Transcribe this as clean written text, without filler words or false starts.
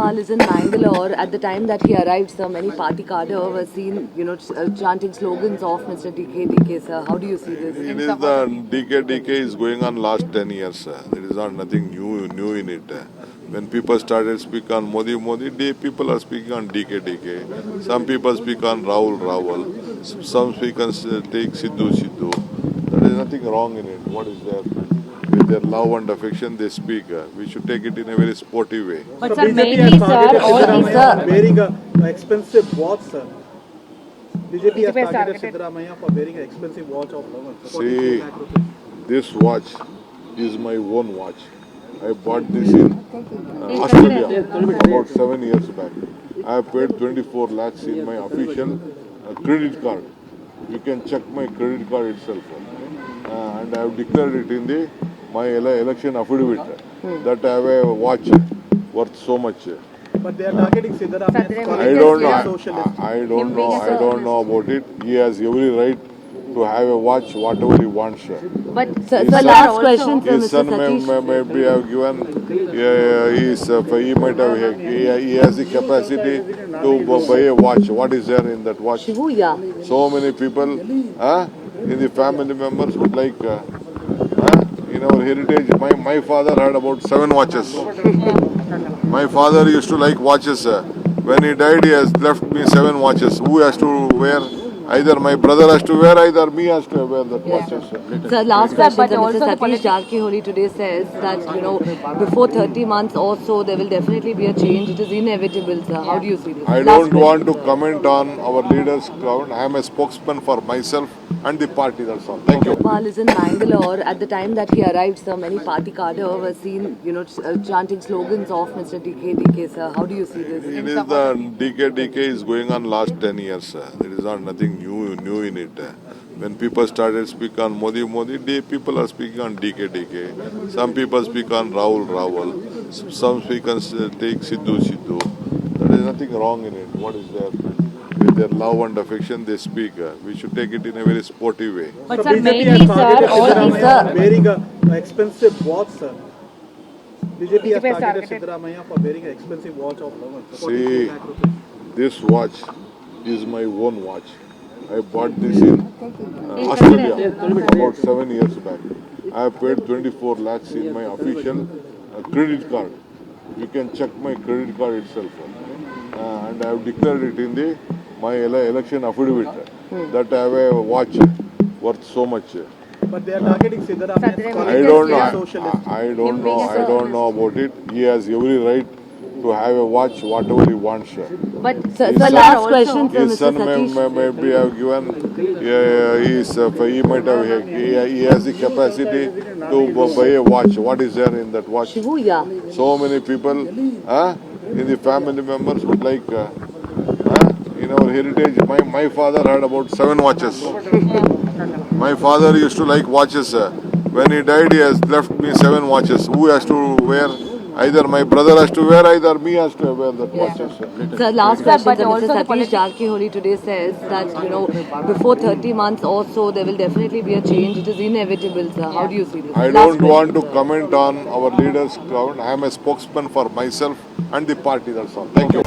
Gopal is in Bangalore. At the time that he arrived, sir, many party cadre were seen, chanting slogans of Mr. DK, sir. How do you see this? It is the DK is going on last 10 years. There is not nothing new in it. When people started speaking on Modi, people are speaking on DK. Some people speak on Rahul. Some speakers take Sidhu. There is nothing wrong in it. What is there? With their love and affection, they speak. We should take it in a very sportive way. But sir, sir, BJP mainly, has sir, targeted all these, Siddaramaiah sir, wearing a expensive watch, sir. BJP has has targeted targeted Siddaramaiah for wearing an expensive watch of 42 See, lakh rupees. this watch is my own watch. I bought this in Australia about 7 years back. I have paid 24 lakhs in my official credit card. You can check my credit card itself. And I have declared it in my election affidavit that I have a watch worth so much. But they are targeting Siddaramaiah. Siddaramaiah. I don't know about it. He has every right to have a watch whatever he wants. But, sir, His son- last question, sir, His Mr. son Satish. maybe have given. He might have. He has the capacity to buy a watch. What is there in that watch? Shibuya. So many people, in the family members would like. In our heritage, my father had about 7 watches. My father used to like watches. When he died, he has left me 7 watches. Who has to wear? Either my brother has to wear, either me has to wear that watches. Sir, last question, but sir, also Mr. the Satish Jarkiholi today says that, before 30 months or so, there will definitely be a change. It is inevitable, sir. How do you see this? I don't want to comment on our leaders' crowd. I am a spokesman for myself and the party, that's all. Thank you. Gopal is in Bangalore. At the time that he arrived, sir, many party cadre were seen, chanting slogans of Mr. DK, sir. How do you see this? It is the DK is going on last 10 years. There is not nothing new in it. When people started speaking on Modi, people are speaking on DK. Some people speak on Rahul. Some speakers take Sidhu. There is nothing wrong in it. What is there? With their love and affection, they speak. We should take it in a very sportive way. but So sir, BJP mainly, has sir, targeted all these, Siddaramaiah sir, wearing an expensive watch, sir. BJP has has targeted targeted Siddaramaiah for wearing an expensive watch of 42 See, lakh rupees. this watch is my own watch. I bought this in Australia about 7 years back. I have paid 24 lakhs in my official credit card. You can check my credit card itself. And I have declared it in my election affidavit that I have a watch worth so much. But they are targeting Siddaramaiah. Siddaramaiah. I don't know about it. He has every right to have a watch whatever he wants. But, sir, His last son- question, sir, His Mr. son Satish. maybe have given. He might have. He has the capacity to buy a watch. What is there in that watch? Shibuya. So many people, in the family members would like. In our heritage, my father had about 7 watches. My father used to like watches. When he died, he has left me 7 watches. Who has to wear? Either my brother has to wear, either me has to wear that watches. Sir, last question, but sir, also Mr. the Satish Jarkiholi today says that, before 30 months or so, there will definitely be a change. It is inevitable, sir. How do you see this? I don't want to comment on our leaders' crowd. I am a spokesman for myself and the party, that's all. Thank you.